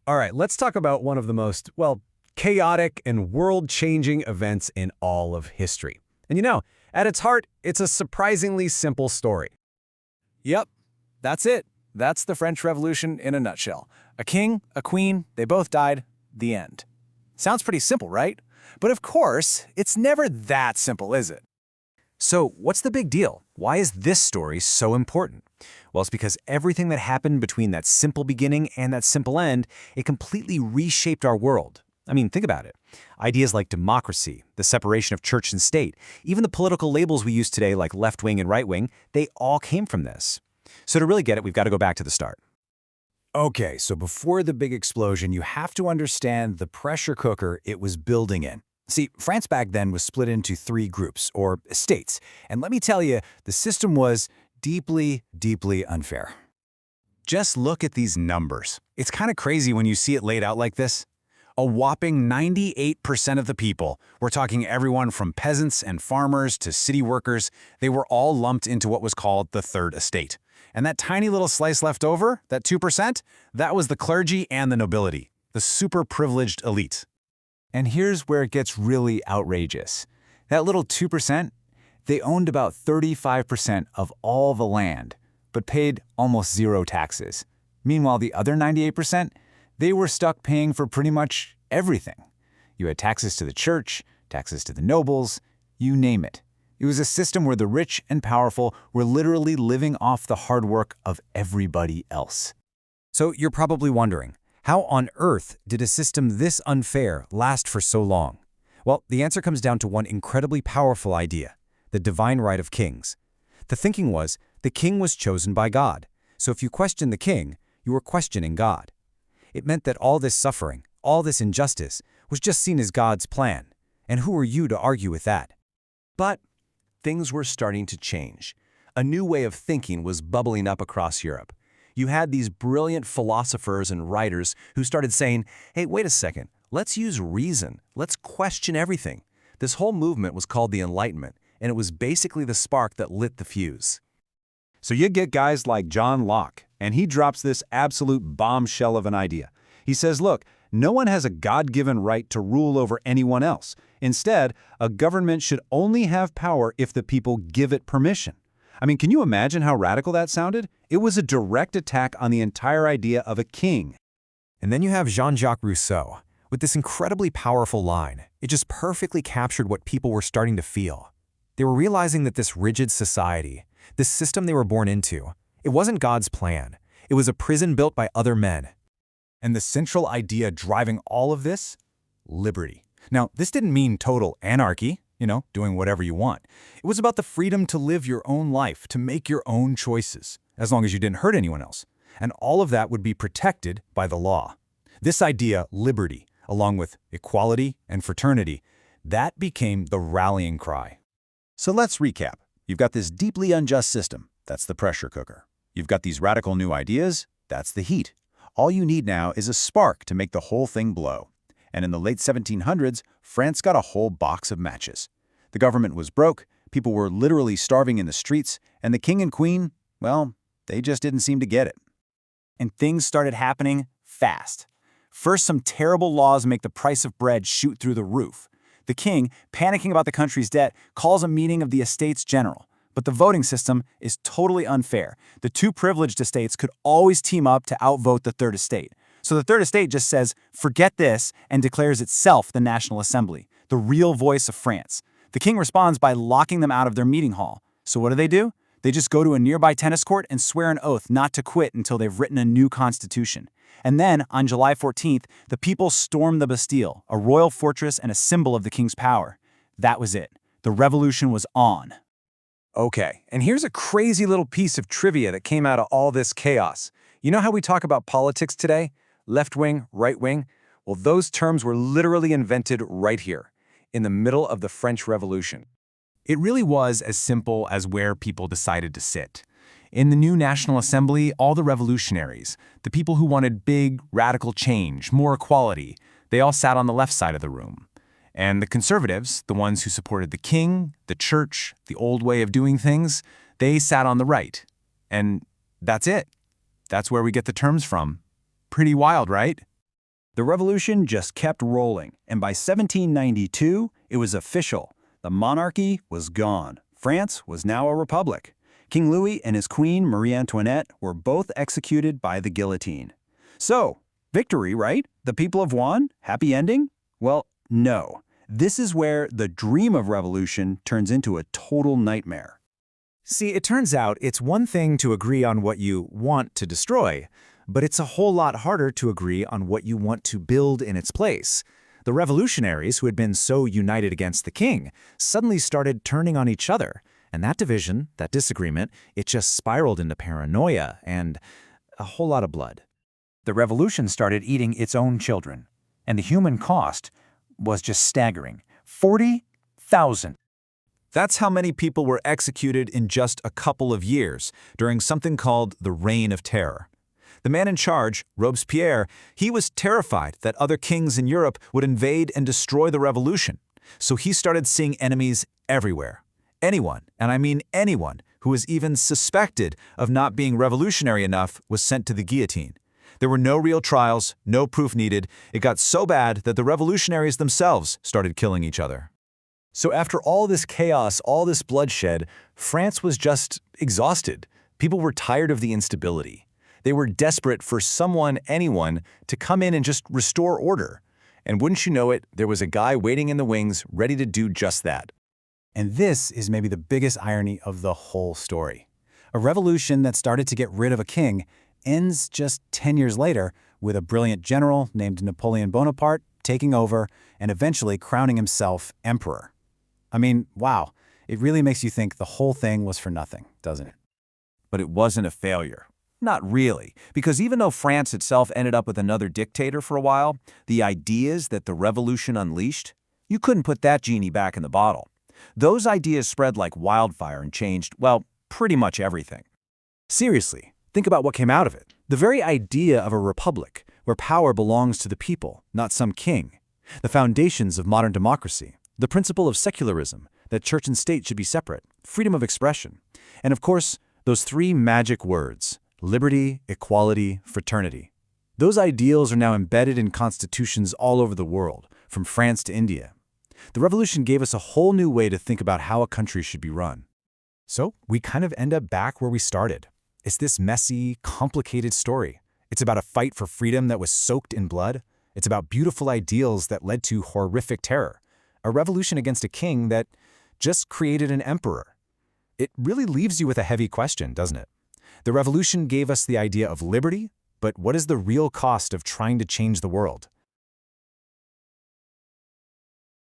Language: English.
All right, let's talk about one of the most, well, chaotic and world-changing events in all of history. And at its heart, it's a surprisingly simple story. Yep, that's it. That's the French Revolution in a nutshell. A king, a queen, they both died, the end. Sounds pretty simple, right? But of course, it's never that simple, is it? So, what's the big deal? Why is this story so important? Well, it's because everything that happened between that simple beginning and that simple end, it completely reshaped our world. I mean, think about it. Ideas like democracy, the separation of church and state, even the political labels we use today like left-wing and right-wing, they all came from this. So to really get it, we've got to go back to the start. Okay, so before the big explosion, you have to understand the pressure cooker it was building in. See, France back then was split into 3 groups, or states, and let me tell you, the system was deeply, deeply unfair. Just look at these numbers. It's kind of crazy when you see it laid out like this. A whopping 98% of the people, we're talking everyone from peasants and farmers to city workers, they were all lumped into what was called the Third Estate. And that tiny little slice left over, that 2%, that was the clergy and the nobility, the super privileged elite. And here's where it gets really outrageous. That little 2%, they owned about 35% of all the land, but paid almost 0 taxes. Meanwhile, the other 98%, they were stuck paying for pretty much everything. You had taxes to the church, taxes to the nobles, you name it. It was a system where the rich and powerful were literally living off the hard work of everybody else. So you're probably wondering, how on earth did a system this unfair last for so long? Well, the answer comes down to one incredibly powerful idea, the divine right of kings. The thinking was, the king was chosen by God. So if you questioned the king, you were questioning God. It meant that all this suffering, all this injustice, was just seen as God's plan. And who are you to argue with that? But things were starting to change. A new way of thinking was bubbling up across Europe. You had these brilliant philosophers and writers who started saying, hey, wait a second, let's use reason. Let's question everything. This whole movement was called the Enlightenment, and it was basically the spark that lit the fuse. So you get guys like John Locke, and he drops this absolute bombshell of an idea. He says, look, no one has a God-given right to rule over anyone else. Instead, a government should only have power if the people give it permission. I mean, can you imagine how radical that sounded? It was a direct attack on the entire idea of a king. And then you have Jean-Jacques Rousseau, with this incredibly powerful line. It just perfectly captured what people were starting to feel. They were realizing that this rigid society, this system they were born into, it wasn't God's plan. It was a prison built by other men. And the central idea driving all of this? Liberty. Now, this didn't mean total anarchy, doing whatever you want. It was about the freedom to live your own life, to make your own choices, as long as you didn't hurt anyone else. And all of that would be protected by the law. This idea, liberty, along with equality and fraternity, that became the rallying cry. So let's recap. You've got this deeply unjust system. That's the pressure cooker. You've got these radical new ideas. That's the heat. All you need now is a spark to make the whole thing blow. And in the late 1700s, France got a whole box of matches. The government was broke, people were literally starving in the streets, and the king and queen, well, they just didn't seem to get it. And things started happening fast. First, some terrible laws make the price of bread shoot through the roof. The king, panicking about the country's debt, calls a meeting of the Estates General. But the voting system is totally unfair. The 2 privileged estates could always team up to outvote the Third Estate. So the Third Estate just says, forget this, and declares itself the National Assembly, the real voice of France. The king responds by locking them out of their meeting hall. So what do? They just go to a nearby tennis court and swear an oath not to quit until they've written a new constitution. And then, on July 14th, the people stormed the Bastille, a royal fortress and a symbol of the king's power. That was it. The revolution was on. Okay, and here's a crazy little piece of trivia that came out of all this chaos. You know how we talk about politics today? Left wing, right wing? Well, those terms were literally invented right here, in the middle of the French Revolution. It really was as simple as where people decided to sit. In the new National Assembly, all the revolutionaries, the people who wanted big, radical change, more equality, they all sat on the left side of the room. And the conservatives, the ones who supported the king, the church, the old way of doing things, they sat on the right. And that's it. That's where we get the terms from. Pretty wild, right? The revolution just kept rolling, and by 1792, it was official. The monarchy was gone. France was now a republic. King Louis and his queen, Marie Antoinette, were both executed by the guillotine. So, victory, right? The people have won? Happy ending? Well, no. This is where the dream of revolution turns into a total nightmare. See, it turns out it's one thing to agree on what you want to destroy, but it's a whole lot harder to agree on what you want to build in its place. The revolutionaries, who had been so united against the king, suddenly started turning on each other. And that division, that disagreement, it just spiraled into paranoia and a whole lot of blood. The revolution started eating its own children, and the human cost was just staggering. 40,000. That's how many people were executed in just a couple of years during something called the Reign of Terror. The man in charge, Robespierre, he was terrified that other kings in Europe would invade and destroy the revolution. So he started seeing enemies everywhere. Anyone, and I mean anyone, who was even suspected of not being revolutionary enough was sent to the guillotine. There were no real trials, no proof needed. It got so bad that the revolutionaries themselves started killing each other. So after all this chaos, all this bloodshed, France was just exhausted. People were tired of the instability. They were desperate for someone, anyone, to come in and just restore order. And wouldn't you know it, there was a guy waiting in the wings, ready to do just that. And this is maybe the biggest irony of the whole story. A revolution that started to get rid of a king ends just 10 years later with a brilliant general named Napoleon Bonaparte taking over and eventually crowning himself emperor. I mean, wow, it really makes you think the whole thing was for nothing, doesn't it? But it wasn't a failure. Not really, because even though France itself ended up with another dictator for a while, the ideas that the revolution unleashed, you couldn't put that genie back in the bottle. Those ideas spread like wildfire and changed, well, pretty much everything. Seriously, think about what came out of it. The very idea of a republic, where power belongs to the people, not some king. The foundations of modern democracy. The principle of secularism, that church and state should be separate. Freedom of expression. And of course, those three magic words: liberty, equality, fraternity. Those ideals are now embedded in constitutions all over the world, from France to India. The revolution gave us a whole new way to think about how a country should be run. So we kind of end up back where we started. It's this messy, complicated story. It's about a fight for freedom that was soaked in blood. It's about beautiful ideals that led to horrific terror. A revolution against a king that just created an emperor. It really leaves you with a heavy question, doesn't it? The revolution gave us the idea of liberty, but what is the real cost of trying to change the world?